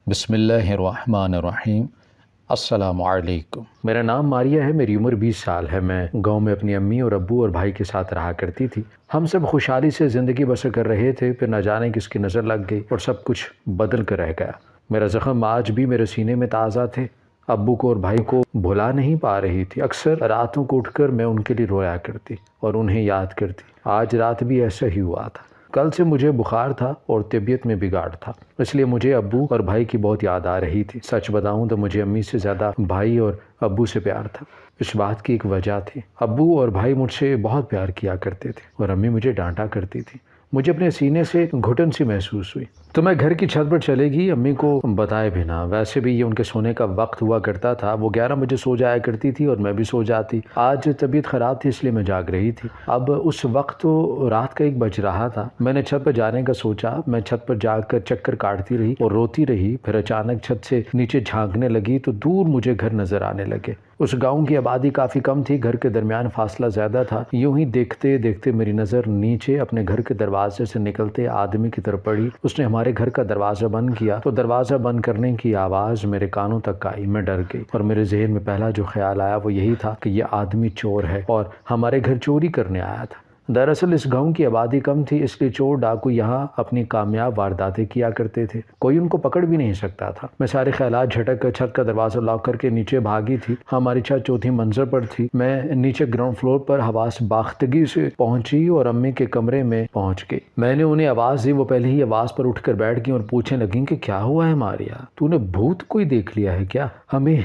بسم اللہ الرحمن الرحیم۔ السلام علیکم۔ میرا نام ماریہ ہے، میری عمر 20 سال ہے۔ میں گاؤں میں اپنی امی اور ابو اور بھائی کے ساتھ رہا کرتی تھی۔ ہم سب خوشحالی سے زندگی بسر کر رہے تھے، پھر نہ جانے کس کی نظر لگ گئی اور سب کچھ بدل کر رہ گیا۔ میرا زخم آج بھی میرے سینے میں تازہ تھے۔ ابو کو اور بھائی کو بھلا نہیں پا رہی تھی۔ اکثر راتوں کو اٹھ کر میں ان کے لیے رویا کرتی اور انہیں یاد کرتی۔ آج رات بھی ایسا ہی ہوا تھا۔ کل سے مجھے بخار تھا اور طبیعت میں بگاڑ تھا، اس لیے مجھے ابو اور بھائی کی بہت یاد آ رہی تھی۔ سچ بتاؤں تو مجھے امی سے زیادہ بھائی اور ابو سے پیار تھا۔ اس بات کی ایک وجہ تھی، ابو اور بھائی مجھ سے بہت پیار کیا کرتے تھے اور امی مجھے ڈانٹا کرتی تھی۔ مجھے اپنے سینے سے گھٹن سی محسوس ہوئی تو میں گھر کی چھت پر چلے گی امی کو بتائے بنا۔ ویسے بھی یہ ان کے سونے کا وقت ہوا کرتا تھا، وہ 11 بجے سو جایا کرتی تھی اور میں بھی سو جاتی۔ آج طبیعت خراب تھی اس لیے میں جاگ رہی تھی۔ اب اس وقت تو رات کا 1 بج رہا تھا۔ میں نے چھت پر جانے کا سوچا۔ میں چھت پر جا کر چکر کاٹتی رہی اور روتی رہی، پھر اچانک چھت سے نیچے جھانکنے لگی تو دور مجھے گھر نظر آنے لگے۔ اس گاؤں کی آبادی کافی کم تھی، گھر کے درمیان فاصلہ زیادہ تھا۔ یوں ہی دیکھتے دیکھتے میری نظر نیچے اپنے گھر کے دروازے سے نکلتے آدمی کی طرف پڑی۔ اس نے ہمارے گھر کا دروازہ بند کیا تو دروازہ بند کرنے کی آواز میرے کانوں تک آئی۔ میں ڈر گئی اور میرے ذہن میں پہلا جو خیال آیا وہ یہی تھا کہ یہ آدمی چور ہے اور ہمارے گھر چوری کرنے آیا تھا۔ دراصل اس گاؤں کی آبادی کم تھی، اس لیے چور ڈاکو یہاں اپنی کامیاب وارداتیں کیا کرتے تھے، کوئی ان کو پکڑ بھی نہیں سکتا تھا۔ میں سارے خیالات جھٹک کر چھت کا دروازہ لاک کر کے نیچے بھاگی تھی۔ ہماری چھت چوتھی منزل پر تھی۔ میں نیچے گراؤنڈ فلور پر حواس باختگی سے پہنچی اور امی کے کمرے میں پہنچ گئی۔ میں نے انہیں آواز دی، وہ پہلے ہی آواز پر اٹھ کر بیٹھ گئیں اور پوچھنے لگیں کہ کیا ہوا ہے ماریا، تو نے بھوت کوئی دیکھ لیا ہے کیا؟ ہمیں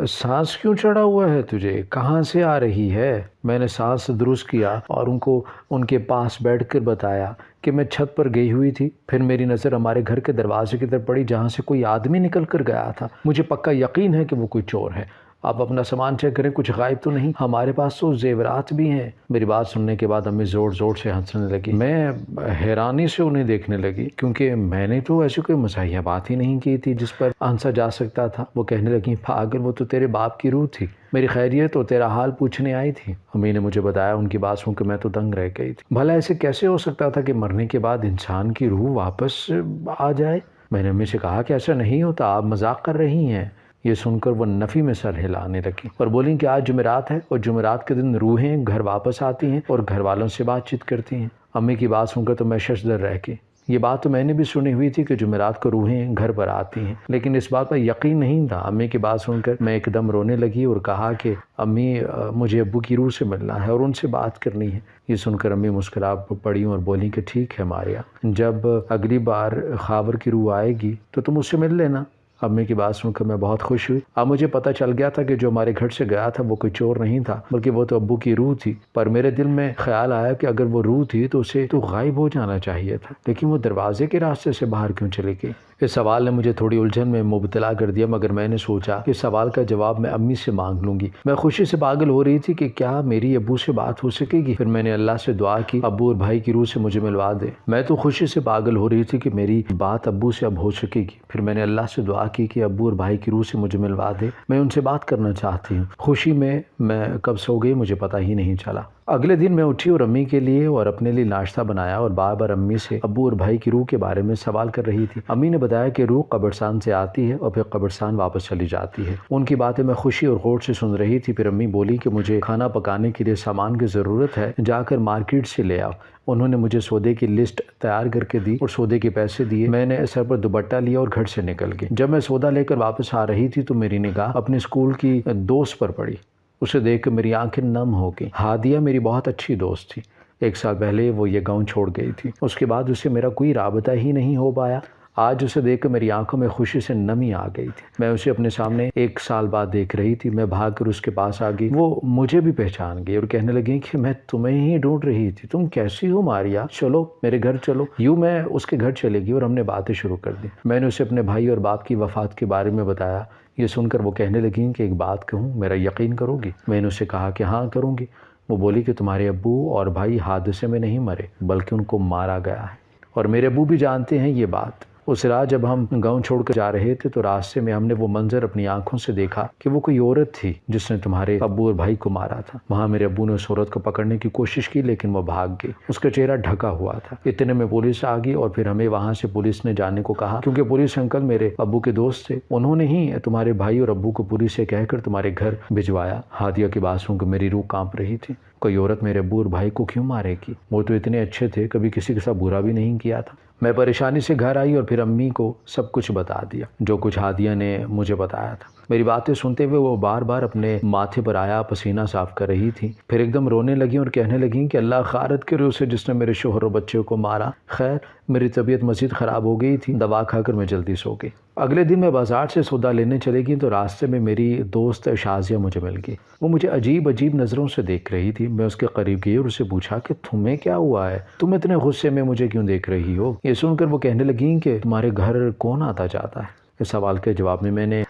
سانس کیوں چڑھا ہوا ہے تجھے، کہاں سے آ رہی ہے؟ میں نے سانس درست کیا اور ان کو ان کے پاس بیٹھ کر بتایا کہ میں چھت پر گئی ہوئی تھی، پھر میری نظر ہمارے گھر کے دروازے کی طرف پڑی جہاں سے کوئی آدمی نکل کر گیا تھا۔ مجھے پکا یقین ہے کہ وہ کوئی چور ہے۔ آپ اپنا سامان چیک کریں، کچھ غائب تو نہیں، ہمارے پاس تو زیورات بھی ہیں۔ میری بات سننے کے بعد امی زور زور سے ہنسنے لگی۔ میں حیرانی سے انہیں دیکھنے لگی کیونکہ میں نے تو ایسی کوئی مزاحیہ بات ہی نہیں کی تھی جس پر ہنسا جا سکتا تھا۔ وہ کہنے لگی، پاگل، وہ تو تیرے باپ کی روح تھی، میری خیریت اور تیرا حال پوچھنے آئی تھی۔ امی نے مجھے بتایا، ان کی بات سن کے میں تو دنگ رہ گئی تھی۔ بھلا ایسے کیسے ہو سکتا تھا کہ مرنے کے بعد انسان کی روح واپس آ جائے؟ میں نے امی سے کہا کہ ایسا نہیں ہوتا، آپ مذاق کر رہی ہیں۔ یہ سن کر وہ نفی میں سر ہلانے لگی اور بولیں کہ آج جمعرات ہے اور جمعرات کے دن روحیں گھر واپس آتی ہیں اور گھر والوں سے بات چیت کرتی ہیں۔ امی کی بات سن کر تو میں ششدر رہ گئی۔ یہ بات تو میں نے بھی سنی ہوئی تھی کہ جمعرات کو روحیں گھر پر آتی ہیں، لیکن اس بات پر یقین نہیں تھا۔ امی کی بات سن کر میں ایک دم رونے لگی اور کہا کہ امی، مجھے ابو کی روح سے ملنا ہے اور ان سے بات کرنی ہے۔ یہ سن کر امی مسکرا پڑی اور بولی کہ ٹھیک ہے ماریا، جب اگلی بار خاور کی روح آئے گی تو تم اس سے مل لینا۔ امی کی بات سن کر میں بہت خوش ہوئی۔ اب مجھے پتہ چل گیا تھا کہ جو ہمارے گھر سے گیا تھا وہ کوئی چور نہیں تھا، بلکہ وہ تو ابو کی روح تھی۔ پر میرے دل میں خیال آیا کہ اگر وہ روح تھی تو اسے تو غائب ہو جانا چاہیے تھا، لیکن وہ دروازے کے راستے سے باہر کیوں چلی گئی؟ اس سوال نے مجھے تھوڑی الجھن میں مبتلا کر دیا، مگر میں نے سوچا کہ اس سوال کا جواب میں امی سے مانگ لوں گی۔ میں خوشی سے پاگل ہو رہی تھی کہ کیا میری ابو سے بات ہو سکے گی۔ پھر میں نے اللہ سے دعا کی، ابو اور بھائی کی روح سے مجھے ملوا دے۔ میں تو خوشی سے پاگل ہو رہی تھی کہ میری بات ابو سے اب ہو سکے گی۔ پھر میں نے اللہ سے دعا کی کہ ابو اور بھائی کی روح سے مجھے ملوا دے، میں ان سے بات کرنا چاہتی ہوں۔ خوشی میں کب سو گئی مجھے پتہ ہی نہیں چلا۔ اگلے دن میں اٹھی اور امی کے لیے اور اپنے لیے ناشتہ بنایا اور بار بار امی سے ابو اور بھائی کی روح کے بارے میں سوال کر رہی تھی۔ امی نے بتایا کہ روح قبرستان سے آتی ہے اور پھر قبرستان واپس چلی جاتی ہے۔ ان کی باتیں میں خوشی اور غور سے سن رہی تھی۔ پھر امی بولی کہ مجھے کھانا پکانے کے لیے سامان کی ضرورت ہے، جا کر مارکیٹ سے لے آؤ۔ انہوں نے مجھے سودے کی لسٹ تیار کر کے دی اور سودے کے پیسے دیے۔ میں نے سر پر دوپٹہ لیا اور گھر سے نکل گئی۔ جب میں سودا لے کر واپس آ رہی تھی تو میری نگاہ اپنے اسکول کی دوست پر پڑی۔ اسے دیکھ کر میری آنکھیں نم ہو گئیں۔ ہادیہ میری بہت اچھی دوست تھی۔ 1 سال پہلے وہ یہ گاؤں چھوڑ گئی تھی، اس کے بعد اسے میرا کوئی رابطہ ہی نہیں ہو پایا۔ آج اسے دیکھ کر میری آنکھوں میں خوشی سے نمی آ گئی تھی۔ میں اسے اپنے سامنے 1 سال بعد دیکھ رہی تھی۔ میں بھاگ کر اس کے پاس آ گئی۔ وہ مجھے بھی پہچان گئی اور کہنے لگی کہ میں تمہیں ہی ڈھونڈ رہی تھی، تم کیسی ہو ماریا، چلو میرے گھر چلو۔ یوں میں اس کے گھر چلے گئی اور ہم نے باتیں شروع کر دی۔ میں نے اسے اپنے بھائی اور باپ کی وفات کے بارے میں بتایا۔ یہ سن کر وہ کہنے لگیں کہ ایک بات کہوں، میرا یقین کرو گی؟ میں نے اسے کہا کہ ہاں کروں گی۔ وہ بولی کہ تمہارے ابو اور بھائی حادثے میں نہیں مرے بلکہ ان کو مارا گیا ہے، اور میرے ابو بھی جانتے ہیں یہ بات۔ اس رات جب ہم گاؤں چھوڑ کر جا رہے تھے تو راستے میں ہم نے وہ منظر اپنی آنکھوں سے دیکھا کہ وہ کوئی عورت تھی جس نے تمہارے ابو اور بھائی کو مارا تھا۔ وہاں میرے ابو نے اس عورت کو پکڑنے کی کوشش کی لیکن وہ بھاگ گئی، اس کا چہرہ ڈھکا ہوا تھا۔ اتنے میں پولیس آ گئی اور پھر ہمیں وہاں سے پولیس نے جانے کو کہا، کیونکہ پولیس انکل میرے ابو کے دوست تھے، انہوں نے ہی تمہارے بھائی اور ابو کو پولیس سے کہہ کر تمہارے گھر بھجوایا۔ ہادیہ کی بات سن کر میری روح کانپ رہی تھی۔ کوئی عورت میرے ابو اور بھائی کو کیوں مارے گی؟ وہ تو اتنے اچھے تھے، کبھی کسی کے ساتھ برا بھی نہیں کیا تھا۔ میں پریشانی سے گھر آئی اور پھر امی کو سب کچھ بتا دیا جو کچھ ہادیہ نے مجھے بتایا تھا۔ میری باتیں سنتے ہوئے وہ بار بار اپنے ماتھے پر آیا پسینہ صاف کر رہی تھی، پھر ایک دم رونے لگیں اور کہنے لگیں کہ اللہ خیرت کرے اسے جس نے میرے شوہر اور بچوں کو مارا۔ خیر میری طبیعت مزید خراب ہو گئی تھی، دوا کھا کر میں جلدی سو گئی۔ اگلے دن میں بازار سے سودا لینے چلی گئی تو راستے میں میری دوست شازیہ مجھے مل گئی۔ وہ مجھے عجیب نظروں سے دیکھ رہی تھی۔ میں اس کے قریب گئی اور اسے پوچھا کہ تمہیں کیا ہوا ہے؟ تم اتنے غصے میں مجھے کیوں دیکھ رہی ہو؟ یہ سن کر وہ کہنے لگیں کہ تمہارے گھر کون آتا جاتا ہے؟ اس سوال کے جواب میں نے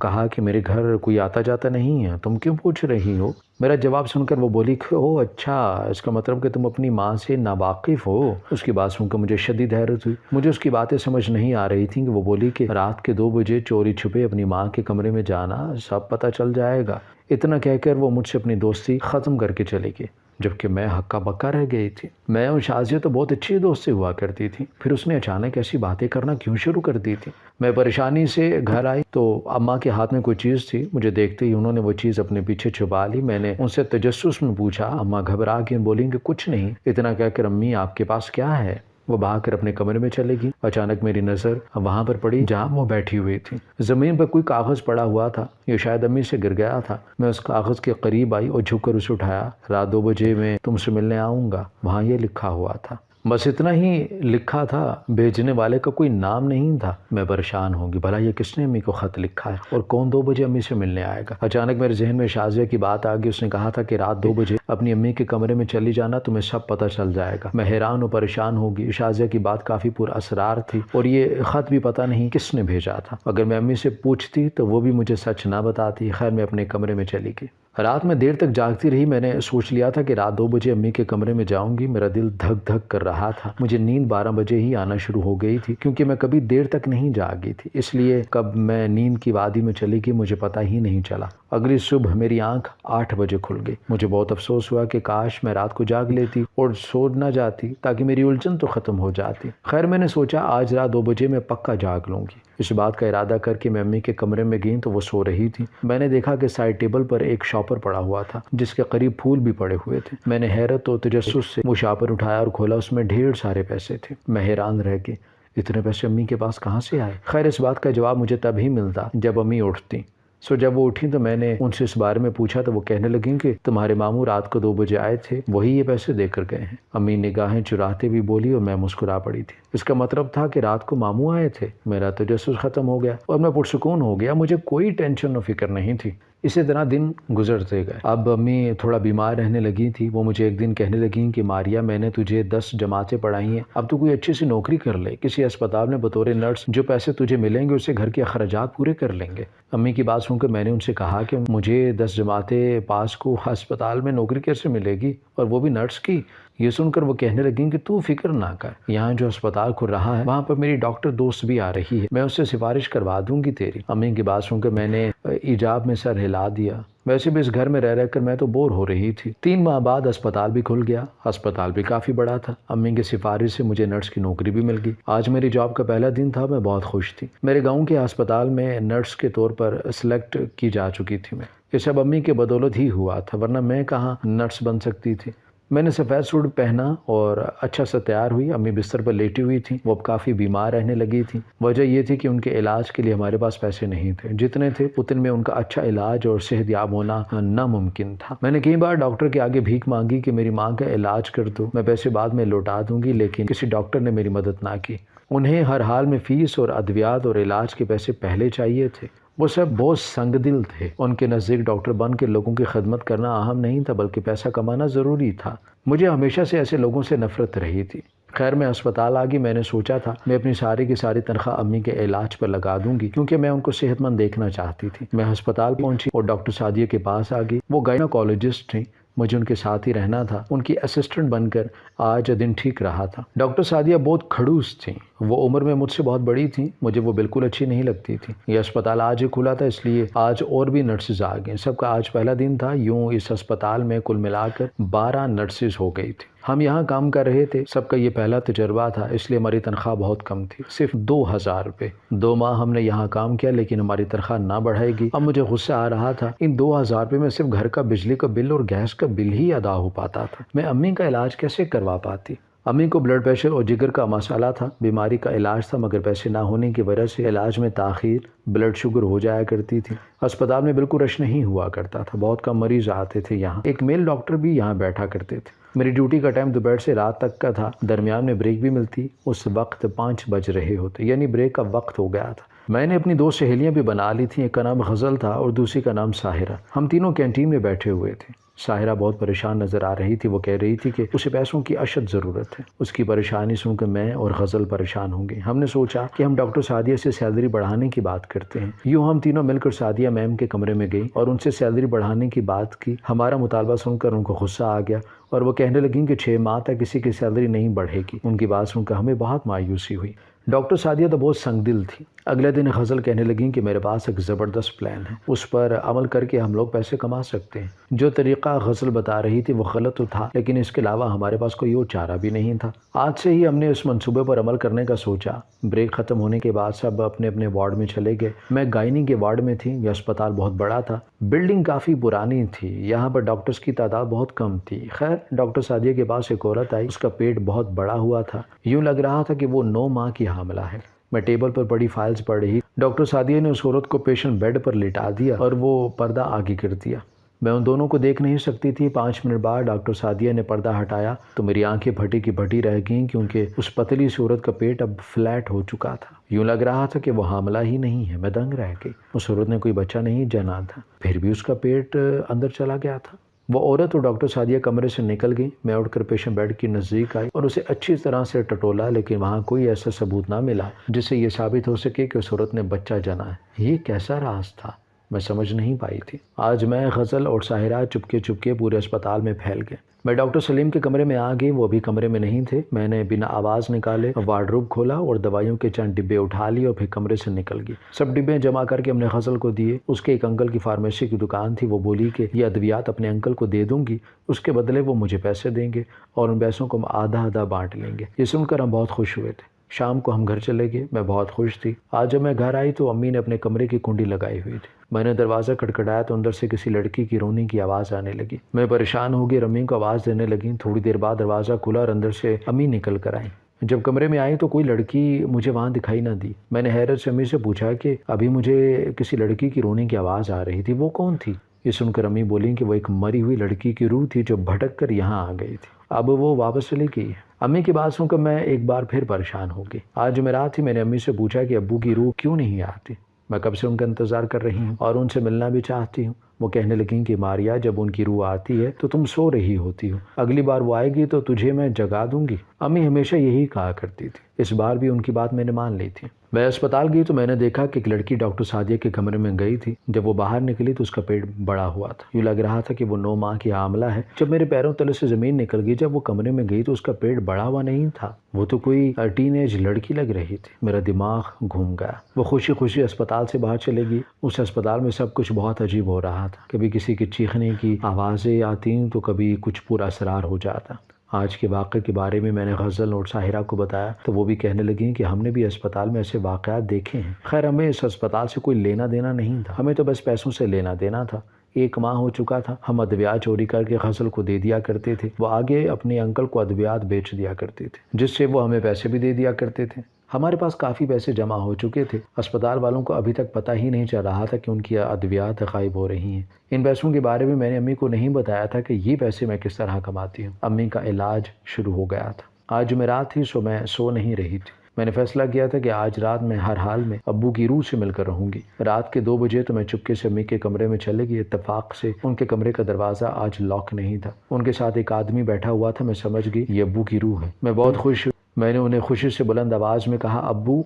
کہا کہ میرے گھر کوئی آتا جاتا نہیں ہے، تم کیوں پوچھ رہی ہو؟ میرا جواب سن کر وہ بولی کہ اوہ اچھا، اس کا مطلب کہ تم اپنی ماں سے ناواقف ہو۔ اس کی بات سن کر مجھے شدید حیرت ہوئی۔ مجھے اس کی باتیں سمجھ نہیں آ رہی تھیں کہ وہ بولی کہ رات کے 2 بجے چوری چھپے اپنی ماں کے کمرے میں جانا، سب پتہ چل جائے گا۔ اتنا کہہ کر وہ مجھ سے اپنی دوستی ختم کر کے چلی گئی، جبکہ میں ہکا بکا رہ گئی تھی۔ میں اور شازیہ تو بہت اچھی دوست سے ہوا کرتی تھی، پھر اس نے اچانک ایسی باتیں کرنا کیوں شروع کر دی تھی؟ میں پریشانی سے گھر آئی تو اماں کے ہاتھ میں کوئی چیز تھی، مجھے دیکھتے ہی انہوں نے وہ چیز اپنے پیچھے چھپا لی۔ میں نے ان سے تجسس میں پوچھا، اماں گھبرا کے بولیں کہ کچھ نہیں۔ اتنا کہہ کر امی آپ کے پاس کیا ہے؟ وہ بھاگ کر اپنے کمرے میں چلے گی۔ اچانک میری نظر وہاں پر پڑی جہاں وہ بیٹھی ہوئی تھی۔ زمین پر کوئی کاغذ پڑا ہوا تھا، یہ شاید امی سے گر گیا تھا۔ میں اس کاغذ کے قریب آئی اور جھک کر اسے اٹھایا۔ رات 2 بجے میں تم سے ملنے آؤں گا، وہاں یہ لکھا ہوا تھا۔ بس اتنا ہی لکھا تھا، بھیجنے والے کا کوئی نام نہیں تھا۔ میں پریشان ہوں گی، بھلا یہ کس نے امی کو خط لکھا ہے اور کون 2 بجے امی سے ملنے آئے گا؟ اچانک میرے ذہن میں شازیہ کی بات آ گئی۔ اس نے کہا تھا کہ رات 2 بجے اپنی امی کے کمرے میں چلی جانا، تمہیں سب پتہ چل جائے گا۔ میں حیران و پریشان ہوگی۔ شازیہ کی بات کافی پر اسرار تھی اور یہ خط بھی پتہ نہیں کس نے بھیجا تھا۔ اگر میں امی سے پوچھتی تو وہ بھی مجھے سچ نہ بتاتی۔ خیر میں اپنے کمرے میں چلی گئی۔ رات میں دیر تک جاگتی رہی۔ میں نے سوچ لیا تھا کہ رات 2 بجے امی کے کمرے میں جاؤں گی۔ میرا دل دھک دھک کر رہا تھا۔ مجھے نیند 12 بجے ہی آنا شروع ہو گئی تھی، کیونکہ میں کبھی دیر تک نہیں جاگی تھی، اس لیے کب میں نیند کی وادی میں چلی گئی مجھے پتہ ہی نہیں چلا۔ اگلی صبح میری آنکھ 8 بجے کھل گئی۔ مجھے بہت افسوس ہوا کہ کاش میں رات کو جاگ لیتی اور سو نہ جاتی تاکہ میری الجھن تو ختم ہو جاتی۔ خیر میں نے سوچا آج رات 2 بجے میں پکا جاگ لوں گی۔ اس بات کا ارادہ کر کے میں امی کے کمرے میں گئی تو وہ سو رہی تھی۔ میں نے دیکھا کہ سائڈ ٹیبل پر ایک شاپر پڑا ہوا تھا جس کے قریب پھول بھی پڑے ہوئے تھے۔ میں نے حیرت و تجسس سے وہ شاپر اٹھایا اور کھولا، اس میں ڈھیر سارے پیسے تھے۔ میں حیران رہ گئی، اتنے پیسے امی کے پاس کہاں سے آئے؟ خیر اس بات کا جواب مجھے تب ہی ملتا جب امی اٹھتی۔ جب وہ اٹھیں تو میں نے ان سے اس بارے میں پوچھا تو وہ کہنے لگیں کہ تمہارے ماموں رات کو 2 بجے آئے تھے، وہی یہ پیسے دے کر گئے ہیں۔ امی نگاہیں چراتے ہوئی بولی اور میں مسکرا پڑی تھی۔ اس کا مطلب تھا کہ رات کو ماموں آئے تھے۔ میرا تجسس ختم ہو گیا اور میں پرسکون ہو گیا، مجھے کوئی ٹینشن و فکر نہیں تھی۔ اسی طرح دن گزرتے گئے۔ اب امی تھوڑا بیمار رہنے لگی تھی۔ وہ مجھے ایک دن کہنے لگیں کہ ماریہ میں نے تجھے 10 جماعتیں پڑھائی ہیں، اب تو کوئی اچھی سی نوکری کر لے، کسی اسپتال میں بطور نرس جو پیسے تجھے ملیں گے اسے گھر کے اخراجات پورے کر لیں گے۔ امی کی بات سن کر میں نے ان سے کہا کہ مجھے 10 جماعتیں پاس کو ہسپتال میں نوکری کیسے ملے گی، اور وہ بھی نرس کی؟ یہ سن کر وہ کہنے لگیں کہ تو فکر نہ کر، یہاں جو اسپتال کھل رہا ہے وہاں پر میری ڈاکٹر دوست بھی آ رہی ہے، میں اس سے سفارش کروا دوں گی تیری۔ امی کی بات سن کر میں نے ایجاب میں سر ہلا دیا۔ ویسے بھی اس گھر میں رہ کر میں تو بور ہو رہی تھی۔ 3 ماہ بعد اسپتال بھی کھل گیا۔ اسپتال بھی کافی بڑا تھا۔ امی کی سفارش سے مجھے نرس کی نوکری بھی مل گئی۔ آج میری جاب کا پہلا دن تھا، میں بہت خوش تھی۔ میرے گاؤں کے اسپتال میں نرس کے طور پر سلیکٹ کی جا چکی تھی میں۔ یہ سب امی کے بدولت ہی ہوا تھا، ورنہ میں کہاں نرس بن سکتی تھی۔ میں نے سفید سوٹ پہنا اور اچھا سا تیار ہوئی۔ امی بستر پر لیٹی ہوئی تھیں، وہ اب کافی بیمار رہنے لگی تھیں۔ وجہ یہ تھی کہ ان کے علاج کے لیے ہمارے پاس پیسے نہیں تھے، جتنے تھے اتنے میں ان کا اچھا علاج اور صحت یاب ہونا ناممکن تھا۔ میں نے کئی بار ڈاکٹر کے آگے بھیک مانگی کہ میری ماں کا علاج کر دو، میں پیسے بعد میں لوٹا دوں گی، لیکن کسی ڈاکٹر نے میری مدد نہ کی۔ انہیں ہر حال میں فیس اور ادویات اور علاج کے پیسے پہلے چاہیے تھے۔ وہ سب بہت سنگ دل تھے۔ ان کے نزدیک ڈاکٹر بن کے لوگوں کی خدمت کرنا اہم نہیں تھا، بلکہ پیسہ کمانا ضروری تھا۔ مجھے ہمیشہ سے ایسے لوگوں سے نفرت رہی تھی۔ خیر میں اسپتال آ گئی۔ میں نے سوچا تھا میں اپنی ساری کی ساری تنخواہ امی کے علاج پر لگا دوں گی، کیونکہ میں ان کو صحت مند دیکھنا چاہتی تھی۔ میں ہسپتال پہنچی اور ڈاکٹر سعدیہ کے پاس آ گئی۔ وہ گائنوکالوجسٹ تھیں، مجھے ان کے ساتھ ہی رہنا تھا۔ ان کی اسسٹنٹ بن کر آج دن ٹھیک رہا تھا۔ ڈاکٹر سعدیہ بہت کھڑوس تھیں۔ وہ عمر میں مجھ سے بہت بڑی تھیں، مجھے وہ بالکل اچھی نہیں لگتی تھی۔ یہ اسپتال آج ہی کھلا تھا، اس لیے آج اور بھی نرسز آ گئیں۔ سب کا آج پہلا دن تھا۔ یوں اس اسپتال میں کل ملا کر 12 نرسز ہو گئی تھی۔ ہم یہاں کام کر رہے تھے، سب کا یہ پہلا تجربہ تھا، اس لیے ہماری تنخواہ بہت کم تھی، صرف 2000 روپے۔ 2 ماہ ہم نے یہاں کام کیا، لیکن ہماری تنخواہ نہ بڑھائے گی۔ اب مجھے غصہ آ رہا تھا، ان 2000 روپے میں صرف گھر کا بجلی کا بل اور گیس کا بل ہی ادا ہو پاتا تھا، میں امی کا علاج کیسے کروا پاتی؟ امی کو بلڈ پریشر اور جگر کا مسئلہ تھا، بیماری کا علاج تھا، مگر پیسے نہ ہونے کی وجہ سے علاج میں تاخیر، بلڈ شوگر ہو جایا کرتی تھی۔ اسپتال میں بالکل رش نہیں ہوا کرتا تھا، بہت کم مریض آتے تھے یہاں۔ ایک میل ڈاکٹر بھی یہاں بیٹھا کرتے تھے۔ میری ڈیوٹی کا ٹائم دوپہر سے رات تک کا تھا، درمیان میں بریک بھی ملتی۔ اس وقت 5 بج رہے ہوتے، یعنی بریک کا وقت ہو گیا تھا۔ میں نے اپنی 2 سہیلیاں بھی بنا لی تھیں، ایک کا نام غزل تھا اور دوسری کا نام ساحرہ۔ ہم تینوں کینٹین میں بیٹھے ہوئے تھے۔ ساحرہ بہت پریشان نظر آ رہی تھی، وہ کہہ رہی تھی کہ اسے پیسوں کی اشد ضرورت ہے۔ اس کی پریشانی سن کر میں اور غزل پریشان ہوں گے۔ ہم نے سوچا کہ ہم ڈاکٹر سعدیہ سے سیلری بڑھانے کی بات کرتے ہیں۔ یوں ہم تینوں مل کر سعدیہ میم کے کمرے میں گئی اور ان سے سیلری بڑھانے کی بات کی۔ ہمارا مطالبہ سن کر ان کو غصہ آ گیا اور وہ کہنے لگیں کہ 6 ماہ تک کسی کی سیلری نہیں بڑھے گی۔ ان کی بات سن کر ہمیں بہت مایوسی ہوئی۔ ڈاکٹر سعدیہ تو بہت سنگ دل تھی۔ اگلے دن غزل کہنے لگیں کہ میرے پاس ایک زبردست پلان ہے، اس پر عمل کر کے ہم لوگ پیسے کما سکتے ہیں۔ جو طریقہ غزل بتا رہی تھی وہ غلط تو تھا، لیکن اس کے علاوہ ہمارے پاس کوئی اور چارہ بھی نہیں تھا۔ آج سے ہی ہم نے اس منصوبے پر عمل کرنے کا سوچا۔ بریک ختم ہونے کے بعد سب اپنے اپنے وارڈ میں چلے گئے۔ میں گائنی کے وارڈ میں تھی۔ یہ اسپتال بہت بڑا تھا، بلڈنگ کافی پرانی تھی، یہاں پر ڈاکٹرز کی تعداد بہت کم تھی۔ خیر، ڈاکٹر سعدیہ کے پاس ایک عورت آئی، اس کا پیٹ بہت بڑا ہوا تھا، یوں لگ رہا تھا کہ وہ 9 ماہ کی حاملہ ہے۔ میں ٹیبل پر بڑی فائلز پڑھ رہی، ڈاکٹر سعدیہ نے اس عورت کو پیشنٹ بیڈ پر لٹا دیا اور وہ پردہ آگے کر دیا۔ میں ان دونوں کو دیکھ نہیں سکتی تھی۔ 5 منٹ بعد ڈاکٹر سعدیہ نے پردہ ہٹایا تو میری آنکھیں پھٹی کی پھٹی رہ گئیں، کیونکہ اس پتلی سی عورت کا پیٹ اب فلیٹ ہو چکا تھا۔ یوں لگ رہا تھا کہ وہ حاملہ ہی نہیں ہے۔ میں دنگ رہ گئی۔ اس عورت نے کوئی بچہ نہیں جنا تھا، پھر بھی اس کا پیٹ اندر چلا گیا تھا۔ وہ عورت اور ڈاکٹر سعدیہ کمرے سے نکل گئی۔ میں اٹھ کر پیشنٹ بیڈ کے نزدیک آئی اور اسے اچھی طرح سے ٹٹولا، لیکن وہاں کوئی ایسا ثبوت نہ ملا جس سے یہ ثابت ہو سکے کہ اس عورت نے بچہ جنا ہے۔ یہ کیسا راز تھا؟ میں سمجھ نہیں پائی تھی۔ آج میں، غزل اور ساحرہ چپکے چپکے پورے اسپتال میں پھیل گئے۔ میں ڈاکٹر سلیم کے کمرے میں آ گئی، وہ ابھی کمرے میں نہیں تھے۔ میں نے بنا آواز نکالے وارڈروب کھولا اور دوائیوں کے چند ڈبے اٹھا لیے اور پھر کمرے سے نکل گئی۔ سب ڈبے جمع کر کے ہم نے غزل کو دیے۔ اس کے ایک انکل کی فارمیسی کی دکان تھی، وہ بولی کہ یہ ادویات اپنے انکل کو دے دوں گی، اس کے بدلے وہ مجھے پیسے دیں گے اور ان پیسوں کو ہم آدھا آدھا بانٹ لیں گے۔ یہ سن کر ہم بہت خوش ہوئے تھے۔ شام کو ہم گھر چلے گئے، میں بہت خوش تھی۔ آج جب میں گھر آئی تو امی نے اپنے کمرے کی کنڈی لگائی ہوئی تھی۔ میں نے دروازہ کھٹکھٹایا تو اندر سے کسی لڑکی کی رونے کی آواز آنے لگی۔ میں پریشان ہو گئی اور امی کو آواز دینے لگی۔ تھوڑی دیر بعد دروازہ کھلا اور اندر سے امی نکل کر آئیں۔ جب کمرے میں آئی تو کوئی لڑکی مجھے وہاں دکھائی نہ دی۔ میں نے حیرت سے امی سے پوچھا کہ ابھی مجھے کسی لڑکی کی رونے کی آواز آ رہی تھی، وہ کون تھی؟ یہ سن کر امی بولیں کہ وہ ایک مری ہوئی لڑکی کی روح تھی جو بھٹک کر یہاں آ گئی تھی، اب وہ واپس چلی گئی ہے۔ امی کی بات سن کر میں ایک بار پھر پریشان ہو گئی۔ آج جمعرات تھی، میں نے امی سے پوچھا کہ ابو کی روح کیوں نہیں آتی؟ میں کب سے ان کا انتظار کر رہی ہوں اور ان سے ملنا بھی چاہتی ہوں۔ وہ کہنے لگیں کہ ماریا، جب ان کی روح آتی ہے تو تم سو رہی ہوتی ہو، اگلی بار وہ آئے گی تو تجھے میں جگا دوں گی۔ امی ہمیشہ یہی کہا کرتی تھی، اس بار بھی ان کی بات میں نے مان لی تھی۔ میں اسپتال گئی تو میں نے دیکھا کہ ایک لڑکی ڈاکٹر سعدیہ کے کمرے میں گئی تھی۔ جب وہ باہر نکلی تو اس کا پیٹ بڑا ہوا تھا، یوں لگ رہا تھا کہ وہ 9 ماہ کی حاملہ ہے۔ جب میرے پیروں تلے سے زمین نکل گئی، جب وہ کمرے میں گئی تو اس کا پیٹ بڑا ہوا نہیں تھا، وہ تو کوئی ٹین ایج لڑکی لگ رہی تھی۔ میرا دماغ گھوم گیا۔ وہ خوشی خوشی اسپتال سے باہر چلے گئی۔ اس اسپتال میں سب کچھ بہت عجیب ہو رہا تھا، کبھی کسی کی چیخنے کی آوازیں آتی تو کبھی کچھ پورا اسرار ہو جاتا۔ آج کے واقعے کے بارے میں میں نے غزل اور ساحرہ کو بتایا تو وہ بھی کہنے لگیں کہ ہم نے بھی اسپتال میں ایسے واقعات دیکھے ہیں۔ خیر، ہمیں اس اسپتال سے کوئی لینا دینا نہیں تھا، ہمیں تو بس پیسوں سے لینا دینا تھا۔ 1 ماہ ہو چکا تھا، ہم ادویات چوری کر کے غزل کو دے دیا کرتے تھے، وہ آگے اپنے انکل کو ادویات بیچ دیا کرتے تھے، جس سے وہ ہمیں پیسے بھی دے دیا کرتے تھے۔ ہمارے پاس کافی پیسے جمع ہو چکے تھے۔ اسپتال والوں کو ابھی تک پتہ ہی نہیں چل رہا تھا کہ ان کی ادویات غائب ہو رہی ہیں۔ ان پیسوں کے بارے میں نے امی کو نہیں بتایا تھا کہ یہ پیسے میں کس طرح کماتی ہوں۔ امی کا علاج شروع ہو گیا تھا۔ آج جمعرات تھی، میں سو نہیں رہی تھی۔ میں نے فیصلہ کیا تھا کہ آج رات میں ہر حال میں ابو کی روح سے مل کر رہوں گی۔ رات کے 2 بجے تو میں چپکے سے امی کے کمرے میں چلے گئی۔ اتفاق سے ان کے کمرے کا دروازہ آج لاک نہیں تھا، ان کے ساتھ ایک آدمی بیٹھا ہوا تھا۔ میں سمجھ گئی یہ ابو کی روح ہے۔ میں بہت خوش، میں نے انہیں خوشی سے بلند آواز میں کہا، ابو۔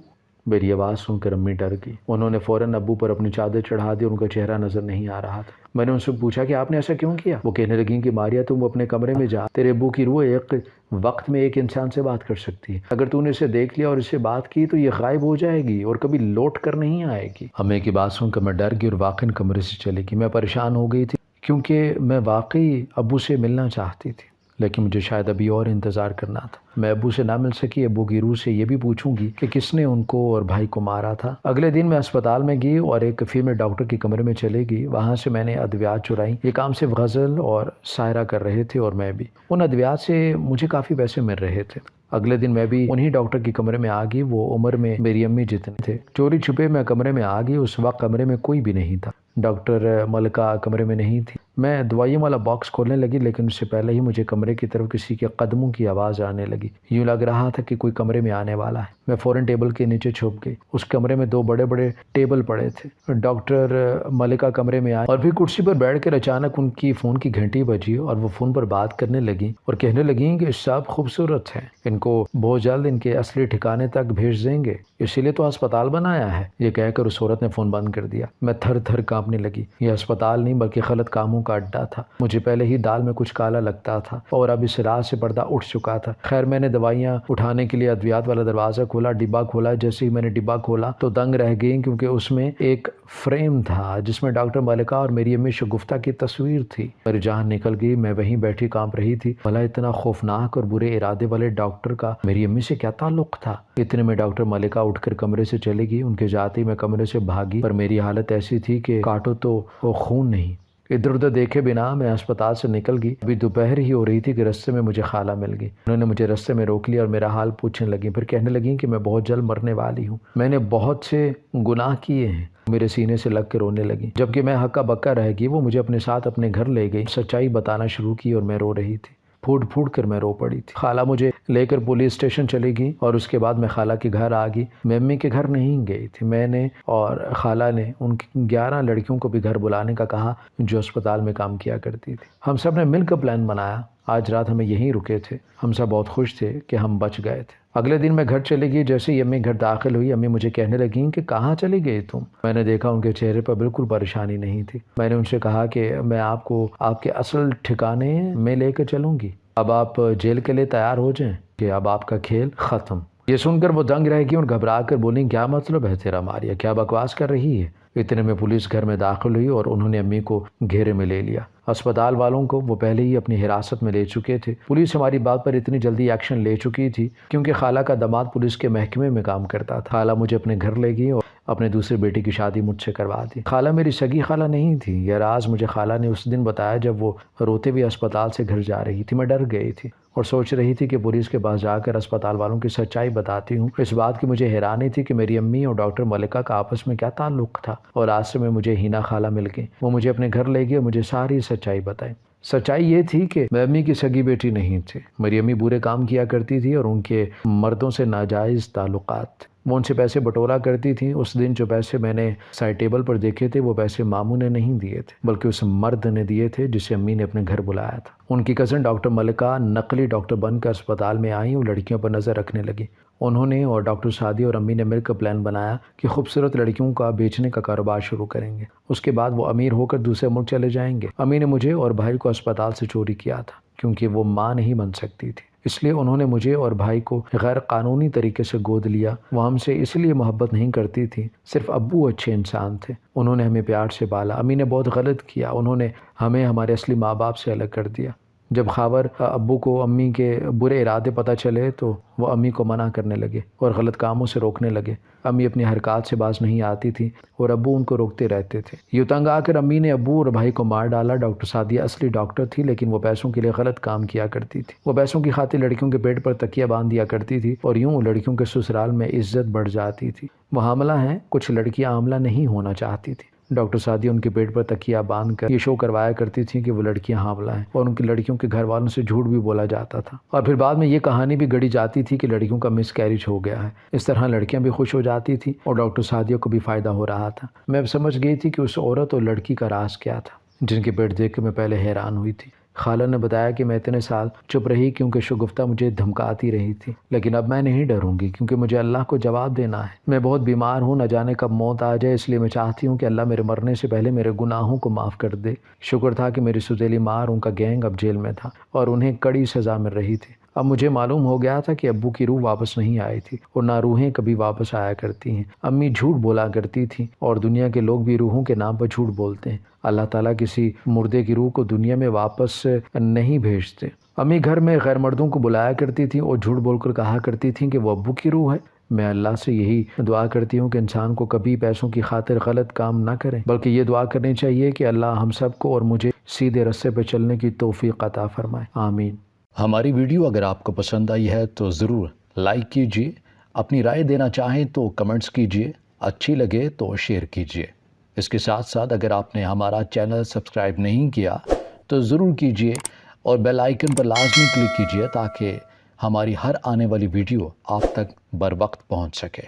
میری آواز سن کر امی ڈر گئی۔ انہوں نے فوراً ابو پر اپنی چادر چڑھا دی اور ان کا چہرہ نظر نہیں آ رہا تھا۔ میں نے ان سے پوچھا کہ آپ نے ایسا کیوں کیا؟ وہ کہنے لگیں کہ ماریا تم اپنے کمرے میں جا، تیرے ابو کی روح ایک وقت میں ایک انسان سے بات کر سکتی ہے، اگر تو نے اسے دیکھ لیا اور اسے بات کی تو یہ غائب ہو جائے گی اور کبھی لوٹ کر نہیں آئے گی۔ امی کی بات سن کر میں ڈر گئی اور واقعی کمرے سے چلی گئی۔ میں پریشان ہو گئی تھی کیونکہ میں واقعی ابو سے ملنا چاہتی تھی، لیکن مجھے شاید ابھی اور انتظار کرنا تھا۔ میں ابو سے نہ مل سکی، ابو کی روح سے یہ بھی پوچھوں گی کہ کس نے ان کو اور بھائی کو مارا تھا۔ اگلے دن میں اسپتال میں گئی اور ایک فیمیل ڈاکٹر کے کمرے میں چلے گئی۔ وہاں سے میں نے ادویات چرائی۔ یہ کام صرف غزل اور سائرہ کر رہے تھے اور میں بھی۔ ان ادویات سے مجھے کافی پیسے مل رہے تھے۔ اگلے دن میں بھی انہی ڈاکٹر کے کمرے میں آ گئی۔ وہ عمر میں میری امی جتنے تھے۔ چوری چھپے میں کمرے میں آ گئی۔ اس وقت کمرے میں کوئی بھی نہیں تھا۔ ڈاکٹر ملکہ کمرے میں نہیں تھی۔ میں دوائیوں والا باکس کھولنے لگی، لیکن اس سے پہلے ہی مجھے کمرے کی طرف کسی کے قدموں کی آواز آنے لگی۔ یوں لگ رہا تھا کہ کوئی کمرے میں آنے والا ہے۔ میں فوراً ٹیبل کے نیچے چھپ گئی۔ اس کمرے میں 2 بڑے بڑے ٹیبل پڑے تھے۔ ڈاکٹر ملکہ کمرے میں آئے اور پھر کرسی پر بیٹھ کر اچانک ان کی فون کی گھنٹی بجی اور وہ فون پر بات کرنے لگیں اور کہنے لگیں کہ صاحب خوبصورت ہیں، ان کو بہت جلد ان کے اصلی ٹھکانے تک بھیج دیں گے، اسی لیے تو ہسپتال بنایا ہے۔ یہ کہہ کر اس عورت نے فون بند کر دیا۔ میں تھر تھر کانپنے لگی۔ یہ ہسپتال نہیں بلکہ غلط کاموں کا اڈا تھا۔ مجھے پہلے ہی دال میں کچھ کالا لگتا تھا اور اب اس راز سے پردہ اٹھ چکا تھا۔ خیر میں نے دوائیاں اٹھانے کے لیے ادویات والا دروازہ کھولا، ڈبہ کھولا۔ جیسے ہی میں نے ڈبہ کھولا تو دنگ رہ گئی، کیونکہ اس میں ایک فریم تھا جس میں ڈاکٹر ملکہ اور میری امی شگفتہ کی تصویر تھی۔ میری جان نکل گئی۔ میں وہیں بیٹھی کانپ رہی تھی۔ بھلا اتنا خوفناک اور برے ارادے والے ڈاکٹر کا میری امی سے کیا تعلق تھا؟ اتنے میں ڈاکٹر ملکہ اٹھ کر کمرے سے چلی گئی۔ ان کے جاتے ہی میں کمرے سے بھاگی، پر میری حالت ایسی تھی کہ کاٹو تو وہ خون نہیں۔ ادھر ادھر دیکھے بنا میں اسپتال سے نکل گئی۔ ابھی دوپہر ہی ہو رہی تھی کہ رستے میں مجھے خالہ مل گئی۔ انہوں نے مجھے رستے میں روک لیا اور میرا حال پوچھنے لگیں، پھر کہنے لگیں کہ میں بہت جلد مرنے والی ہوں، میں نے بہت سے گناہ کیے ہیں۔ میرے سینے سے لگ کے رونے لگیں، جبکہ میں ہکا بکا رہ گئی۔ وہ مجھے اپنے ساتھ اپنے گھر لے گئی، سچائی بتانا شروع کی اور میں رو رہی تھی۔ پھوٹ پھوٹ کر میں رو پڑی تھی۔ خالہ مجھے لے کر پولیس اسٹیشن چلی گئی اور اس کے بعد میں خالہ کے گھر آ گئی۔ میں امی کے گھر نہیں گئی تھی۔ میں نے اور خالہ نے ان کی 11 لڑکیوں کو بھی گھر بلانے کا کہا جو اسپتال میں کام کیا کرتی تھی۔ ہم سب نے مل کر پلان بنایا۔ آج رات ہمیں یہیں رکے تھے۔ ہم سب بہت خوش تھے کہ ہم بچ گئے تھے۔ اگلے دن میں گھر چلی گئی۔ جیسے ہی امی گھر داخل ہوئی، امی مجھے کہنے لگیں کہ کہاں چلی گئی تم؟ میں نے دیکھا ان کے چہرے پر بالکل پریشانی نہیں تھی۔ میں نے ان سے کہا کہ میں آپ کو آپ کے اصل ٹھکانے میں لے کر چلوں گی، اب آپ جیل کے لیے تیار ہو جائیں کہ اب آپ کا کھیل ختم۔ یہ سن کر وہ دنگ رہ گئی اور گھبرا کر بولیں، کیا مطلب ہے تیرا ماریا، کیا بکواس کر رہی ہے؟ اتنے میں پولیس گھر میں داخل ہوئی اور انہوں نے امی کو گھیرے میں لے لیا۔ اسپتال والوں کو وہ پہلے ہی اپنی حراست میں لے چکے تھے۔ پولیس ہماری بات پر اتنی جلدی ایکشن لے چکی تھی کیونکہ خالہ کا داماد پولیس کے محکمے میں کام کرتا تھا۔ خالہ مجھے اپنے گھر لے گئی اور اپنے دوسرے بیٹے کی شادی مجھ سے کروا دی۔ خالہ میری سگی خالہ نہیں تھی۔ یہ راز مجھے خالہ نے اس دن بتایا جب وہ روتے ہوئے اسپتال سے گھر جا رہی تھی۔ میں ڈر گئی تھی اور سوچ رہی تھی کہ پولیس کے پاس جا کر اسپتال والوں کی سچائی بتاتی ہوں۔ اس بات کی مجھے حیرانی تھی کہ میری امی اور ڈاکٹر ملکہ کا آپس میں کیا تعلق تھا، اور راستے میں مجھے ہینا خالہ مل گئی۔ وہ مجھے اپنے گھر لے گئی اور مجھے ساری سچائی بتائی۔ سچائی یہ تھی کہ میں امی کی سگی بیٹی نہیں تھی۔ میری امی برے کام کیا کرتی تھی اور ان کے مردوں سے ناجائز تعلقات۔ وہ ان سے پیسے بٹورا کرتی تھی۔ اس دن جو پیسے میں نے سائڈ ٹیبل پر دیکھے تھے وہ پیسے ماموں نے نہیں دیے تھے بلکہ اس مرد نے دیے تھے جسے امی نے اپنے گھر بلایا تھا۔ ان کی کزن ڈاکٹر ملکہ نقلی ڈاکٹر بن کر اسپتال میں آئیں اور لڑکیوں پر نظر رکھنے لگی۔ انہوں نے اور ڈاکٹر سعدی اور امی نے مل کر پلان بنایا کہ خوبصورت لڑکیوں کا بیچنے کا کاروبار شروع کریں گے۔ اس کے بعد وہ امیر ہو کر دوسرے ملک چلے جائیں گے۔ امی نے مجھے اور بھائی کو اسپتال سے چوری کیا تھا کیونکہ وہ ماں نہیں بن سکتی تھی، اس لیے انہوں نے مجھے اور بھائی کو غیر قانونی طریقے سے گود لیا۔ وہ ہم سے اس لیے محبت نہیں کرتی تھی، صرف ابو اچھے انسان تھے، انہوں نے ہمیں پیار سے پالا۔ امی نے بہت غلط کیا، انہوں نے ہمیں ہمارے اصلی ماں باپ سے الگ کر دیا۔ جب خاور ابو کو امی کے برے ارادے پتہ چلے تو وہ امی کو منع کرنے لگے اور غلط کاموں سے روکنے لگے۔ امی اپنی حرکات سے باز نہیں آتی تھی اور ابو ان کو روکتے رہتے تھے۔ یوں تنگ آ کر امی نے ابو اور بھائی کو مار ڈالا۔ ڈاکٹر سعدیہ اصلی ڈاکٹر تھی لیکن وہ پیسوں کے لیے غلط کام کیا کرتی تھی۔ وہ پیسوں کی خاطر لڑکیوں کے پیٹ پر تکیہ باندھ دیا کرتی تھی اور یوں لڑکیوں کے سسرال میں عزت بڑھ جاتی تھی۔ وہ حاملہ ہیں، کچھ لڑکیاں حاملہ نہیں ہونا چاہتی تھی۔ ڈاکٹر سعدیہ ان کے پیٹ پر تکیہ باندھ کر یہ شو کروایا کرتی تھی کہ وہ لڑکیاں حاملہ ہیں، اور ان کی لڑکیوں کے گھر والوں سے جھوٹ بھی بولا جاتا تھا، اور پھر بعد میں یہ کہانی بھی گڑھی جاتی تھی کہ لڑکیوں کا مس کیریج ہو گیا ہے۔ اس طرح لڑکیاں بھی خوش ہو جاتی تھیں اور ڈاکٹر سعدیہ کو بھی فائدہ ہو رہا تھا۔ میں اب سمجھ گئی تھی کہ اس عورت اور لڑکی کا راز کیا تھا جن کے پیٹ دیکھ کے میں پہلے حیران ہوئی تھی۔ خالہ نے بتایا کہ میں اتنے سال چپ رہی کیونکہ شگفتہ مجھے دھمکاتی رہی تھی، لیکن اب میں نہیں ڈروں گی کیونکہ مجھے اللہ کو جواب دینا ہے۔ میں بہت بیمار ہوں، نہ جانے کب موت آ جائے، اس لیے میں چاہتی ہوں کہ اللہ میرے مرنے سے پہلے میرے گناہوں کو معاف کر دے۔ شکر تھا کہ میری سوتیلی ماں اور ان کا گینگ اب جیل میں تھا اور انہیں کڑی سزا مل رہی تھی۔ اب مجھے معلوم ہو گیا تھا کہ ابو کی روح واپس نہیں آئی تھی اور نہ روحیں کبھی واپس آیا کرتی ہیں۔ امی جھوٹ بولا کرتی تھیں اور دنیا کے لوگ بھی روحوں کے نام پر جھوٹ بولتے ہیں۔ اللہ تعالیٰ کسی مردے کی روح کو دنیا میں واپس نہیں بھیجتے۔ امی گھر میں غیر مردوں کو بلایا کرتی تھیں اور جھوٹ بول کر کہا کرتی تھیں کہ وہ ابو کی روح ہے۔ میں اللہ سے یہی دعا کرتی ہوں کہ انسان کو کبھی پیسوں کی خاطر غلط کام نہ کریں، بلکہ یہ دعا کرنی چاہیے کہ اللہ ہم سب کو اور مجھے سیدھے راستے پہ چلنے کی توفیق عطا فرمائے، آمین۔ ہماری ویڈیو اگر آپ کو پسند آئی ہے تو ضرور لائک کیجیے، اپنی رائے دینا چاہیں تو کمنٹس کیجیے، اچھی لگے تو شیئر کیجیے۔ اس کے ساتھ ساتھ اگر آپ نے ہمارا چینل سبسکرائب نہیں کیا تو ضرور کیجیے اور بیل آئیکن پر لازمی کلک کیجیے تاکہ ہماری ہر آنے والی ویڈیو آپ تک بر وقت پہنچ سکے۔